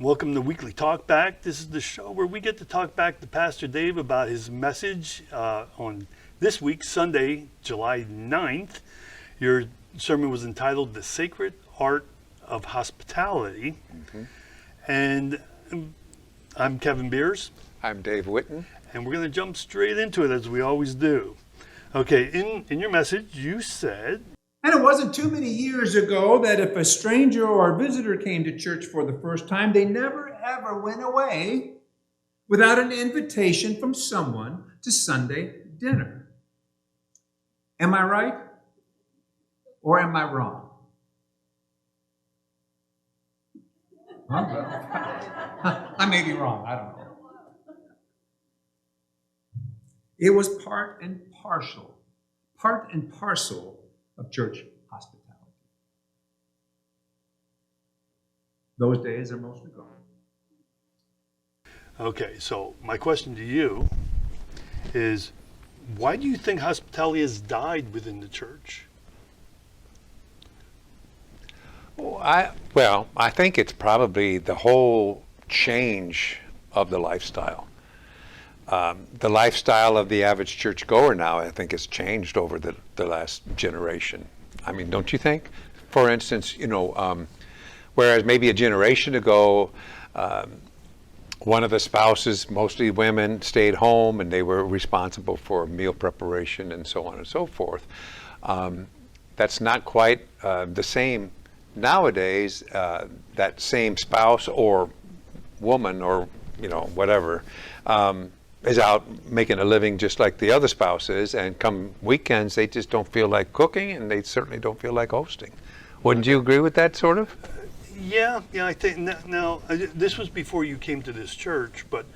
Welcome to Weekly Talkback. This is the show where we get to talk back to Pastor Dave about his message on this week, Sunday, July 9th. Your sermon was entitled The Sacred Art of Hospitality. And I'm Kevin Beers. I'm Dave Witten. And we're going to jump straight into it as we always do. Okay, in your message, you said, and it wasn't too many years ago that if a stranger or a visitor came to church for the first time, they never ever went away without an invitation from someone to Sunday dinner. Am I right? Or am I wrong? I may be wrong. I don't know. It was part and parcel of church hospitality. Those days are mostly gone. okay, so my question to you is, why do you think hospitality has died within the church? Well, I think it's probably the whole change of the lifestyle. The lifestyle of the average churchgoer now, I think, has changed over the last generation. I mean, don't you think? For instance, whereas maybe a generation ago, one of the spouses, mostly women, stayed home and they were responsible for meal preparation and so on and so forth. That's not quite the same nowadays. That same spouse or woman or whatever is out making a living just like the other spouse is, and come weekends they just don't feel like cooking, and they certainly don't feel like hosting. Wouldn't you agree with that, sort of? Yeah, I think now this was before you came to this church, but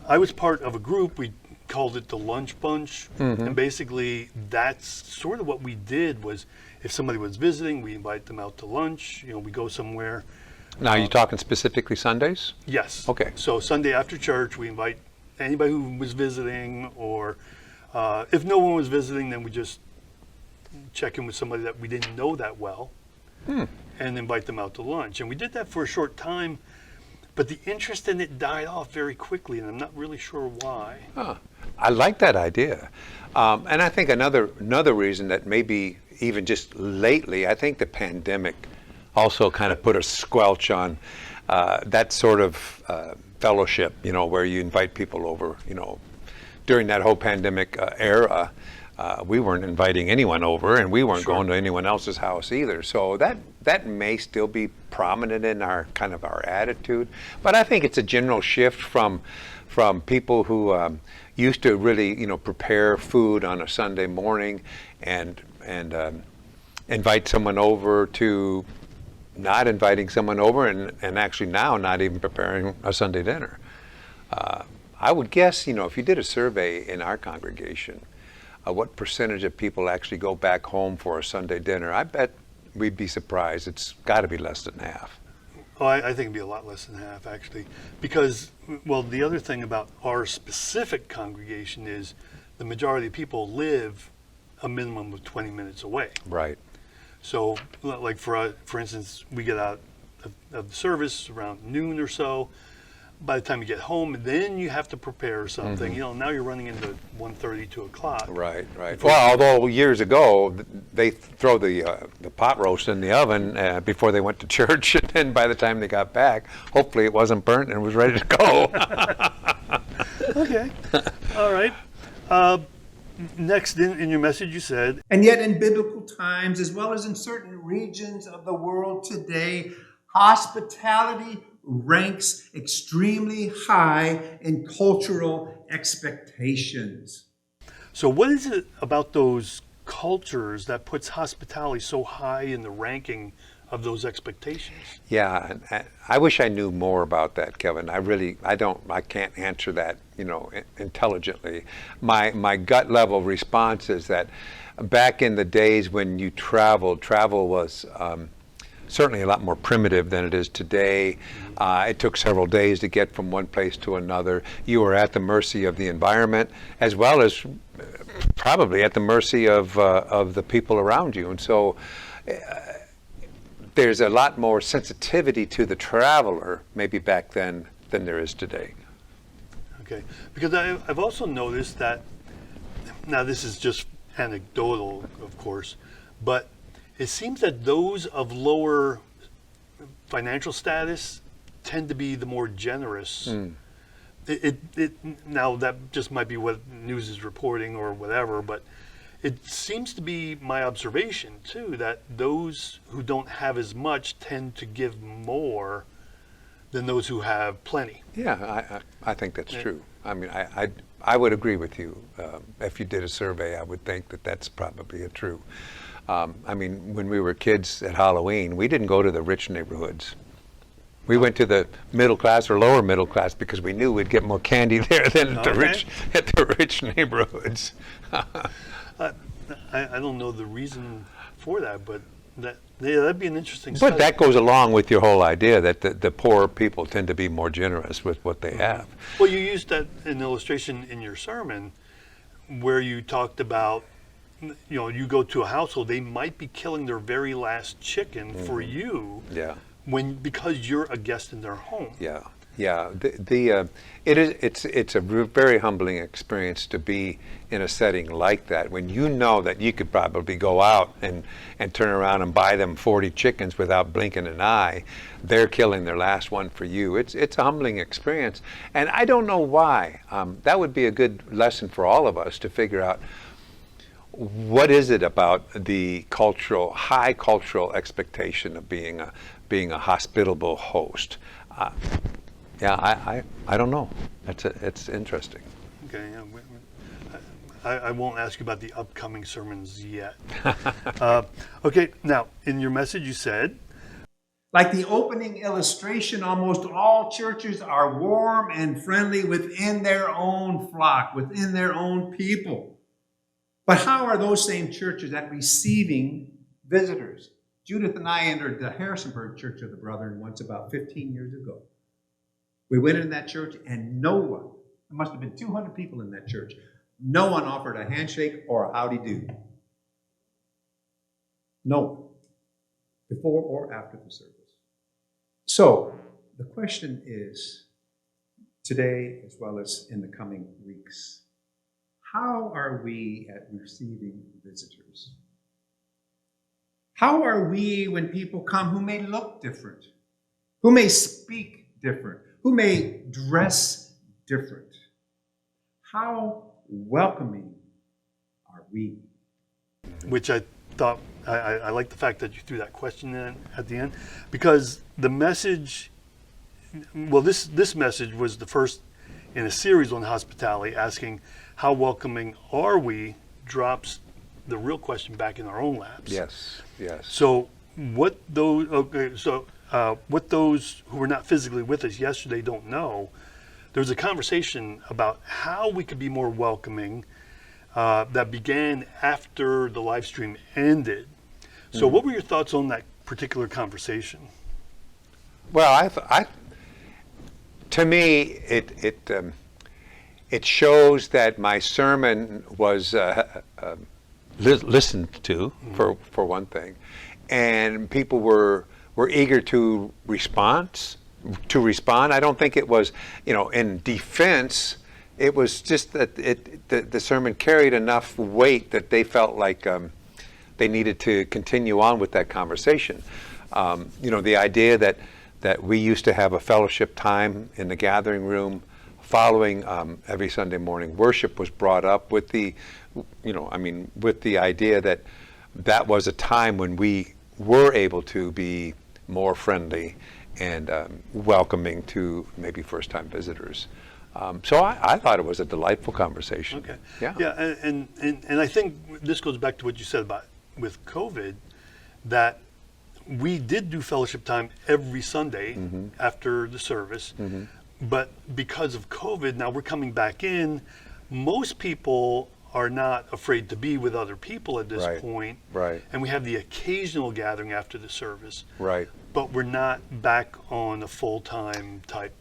I was part of a group. We called it the Lunch Bunch, and basically that's sort of what we did. Was if somebody was visiting, we invite them out to lunch. We go somewhere. Now, are you talking specifically Sundays? Yes. Okay. So Sunday after church, we invite anybody who was visiting, or if no one was visiting, then we just check in with somebody that we didn't know that well and invite them out to lunch. And we did that for a short time, but the interest in it died off very quickly, and I'm not really sure why. I like that idea. And I think another reason that maybe even just lately, I think the pandemic also kind of put a squelch on that sort of fellowship, where you invite people over. During that whole pandemic era, we weren't inviting anyone over, and we weren't going to anyone else's house either. So that may still be prominent in our attitude. But I think it's a general shift from people who used to really prepare food on a Sunday morning and invite someone over, to not inviting someone over, and actually now not even preparing a Sunday dinner. I would guess, if you did a survey in our congregation, what percentage of people actually go back home for a Sunday dinner, I bet we'd be surprised. It's got to be less than half. Oh, I think it'd be a lot less than half, actually, because, well, the other thing about our specific congregation is the majority of people live a minimum of 20 minutes away. Right. So, like for instance, we get out of the service around noon or so. By the time you get home, then you have to prepare something. Now you're running into 1:30, 2 o'clock. Right. Well, although years ago they throw the pot roast in the oven before they went to church, and then by the time they got back, hopefully it wasn't burnt and was ready to go. Okay. All right. Next, in your message, you said, And yet in biblical times, as well as in certain regions of the world today, hospitality ranks extremely high in cultural expectations. so what is it about those cultures that puts hospitality so high in the ranking of those expectations? Yeah, and I wish I knew more about that, Kevin. I can't answer that, intelligently. My gut level response is that back in the days when you travel was certainly a lot more primitive than it is today. It took several days to get from one place to another. You were at the mercy of the environment, as well as probably at the mercy of the people around you. And so there's a lot more sensitivity to the traveler maybe back then than there is today. Okay, because I've also noticed that, now this is just anecdotal, of course, but it seems that those of lower financial status tend to be the more generous. Now that just might be what news is reporting or whatever, but it seems to be my observation too that those who don't have as much tend to give more than those who have plenty. Yeah, I think that's true. I mean, I would agree with you. If you did a survey, I would think that that's probably true. I mean, when we were kids at Halloween, we didn't go to the rich neighborhoods. We went to the middle class or lower middle class because we knew we'd get more candy there than at the rich neighborhoods. I don't know the reason for that, but that'd be an interesting But study. that goes along with your whole idea that the poor people tend to be more generous with what they have. Well, you used that an illustration in your sermon where you talked about, you go to a household, they might be killing their very last chicken for you. Yeah. Because you're a guest in their home. Yeah. It's a very humbling experience to be in a setting like that when you know that you could probably go out and turn around and buy them 40 chickens without blinking an eye. They're killing their last one for you. It's a humbling experience, and I don't know why. That would be a good lesson for all of us to figure out what is it about the high cultural expectation of being a hospitable host. I don't know. It's interesting. Okay, I won't ask you about the upcoming sermons yet. Okay, now, in your message you said, like the opening illustration, almost all churches are warm and friendly within their own flock, within their own people. But how are those same churches at receiving visitors? Judith and I entered the Harrisonburg Church of the Brethren once about 15 years ago. We went in that church and no one, there must have been 200 people in that church, no one offered a handshake or a howdy do. No one. Before or after the service. So, the question is, today as well as in the coming weeks, how are we at receiving visitors? How are we when people come who may look different, who may speak different, who may dress different? How welcoming are we? which I thought, I like the fact that you threw that question in at the end, because the message, well, this message was the first in a series on hospitality, asking how welcoming are we, drops the real question back in our own laps. Yes. So what those who were not physically with us yesterday don't know, there was a conversation about how we could be more welcoming that began after the live stream ended. So what were your thoughts on that particular conversation? Well, to me, it shows that my sermon was listened to, for one thing, and people were eager to respond. I don't think it was, in defense. It was just that the sermon carried enough weight that they felt like they needed to continue on with that conversation. The idea that we used to have a fellowship time in the gathering room following every Sunday morning worship was brought up with the idea that was a time when we were able to be more friendly and welcoming to maybe first-time visitors. So I thought it was a delightful conversation. Okay. Yeah. And I think this goes back to what you said about with COVID, that we did do fellowship time every Sunday after the service, but because of COVID, now we're coming back in. Most people are not afraid to be with other people at this point. Right. And we have the occasional gathering after the service. Right. But we're not back on a full-time type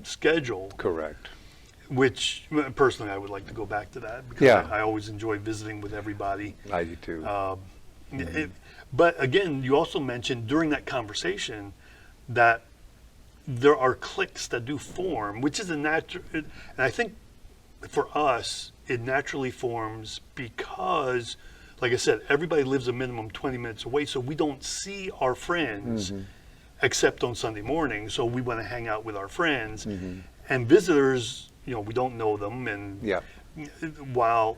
schedule. Correct. Which, personally, I would like to go back to that, because I always enjoy visiting with everybody. I do too. But again, you also mentioned during that conversation that there are cliques that do form, which is a natural, and I think for us, it naturally forms because, like I said, everybody lives a minimum 20 minutes away, so we don't see our friends except on Sunday morning, so we want to hang out with our friends. And visitors, we don't know them, and while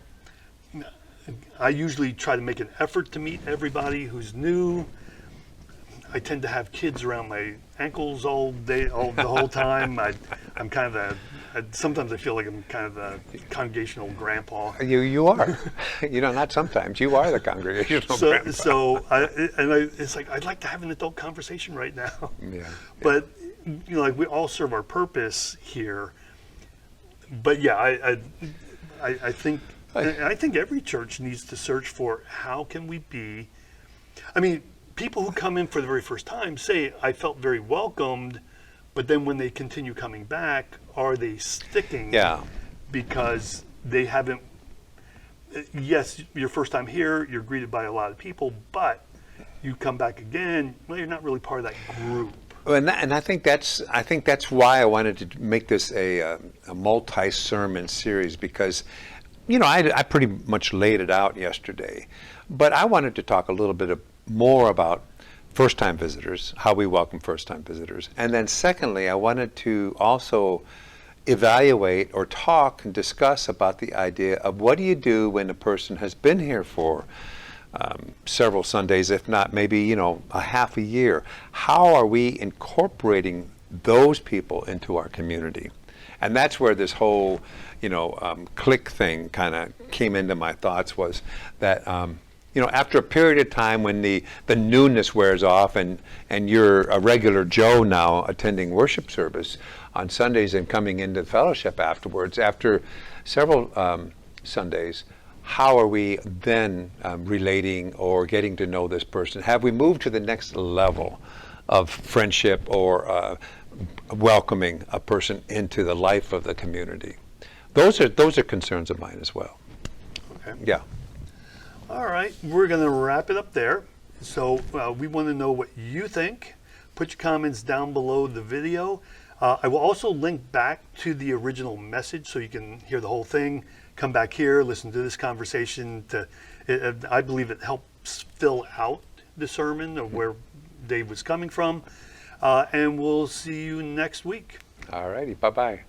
I usually try to make an effort to meet everybody who's new, I tend to have kids around my ankles all day, the whole time. I'm kind of sometimes I feel like I'm kind of a congregational grandpa. You are. Not sometimes. You are the congregational grandpa. It's like, I'd like to have an adult conversation right now. Yeah. But, like we all serve our purpose here. But yeah, I think every church needs to search for how can we be. I mean, people who come in for the very first time say, I felt very welcomed, but then when they continue coming back, are they sticking? Yeah. Because they haven't, yes, your first time here, you're greeted by a lot of people, but you come back again, well, you're not really part of that group. And I think that's why I wanted to make this a multi-sermon series, because I pretty much laid it out yesterday, but I wanted to talk a little bit more about first-time visitors, how we welcome first-time visitors, and then secondly, I wanted to also evaluate or talk and discuss about the idea of what do you do when a person has been here for several Sundays, if not maybe a half a year. How are we incorporating those people into our community? And that's where this whole click thing kind of came into my thoughts, was that after a period of time when the newness wears off and you're a regular Joe now attending worship service on Sundays and coming into fellowship afterwards, after several Sundays, how are we then relating or getting to know this person? Have we moved to the next level of friendship or welcoming a person into the life of the community? Those are concerns of mine as well. Okay. Yeah. All right, we're going to wrap it up there. So we want to know what you think. Put your comments down below the video. I will also link back to the original message so you can hear the whole thing. Come back here, listen to this conversation. I believe it helps fill out the sermon of where Dave was coming from. And we'll see you next week. All righty, bye-bye.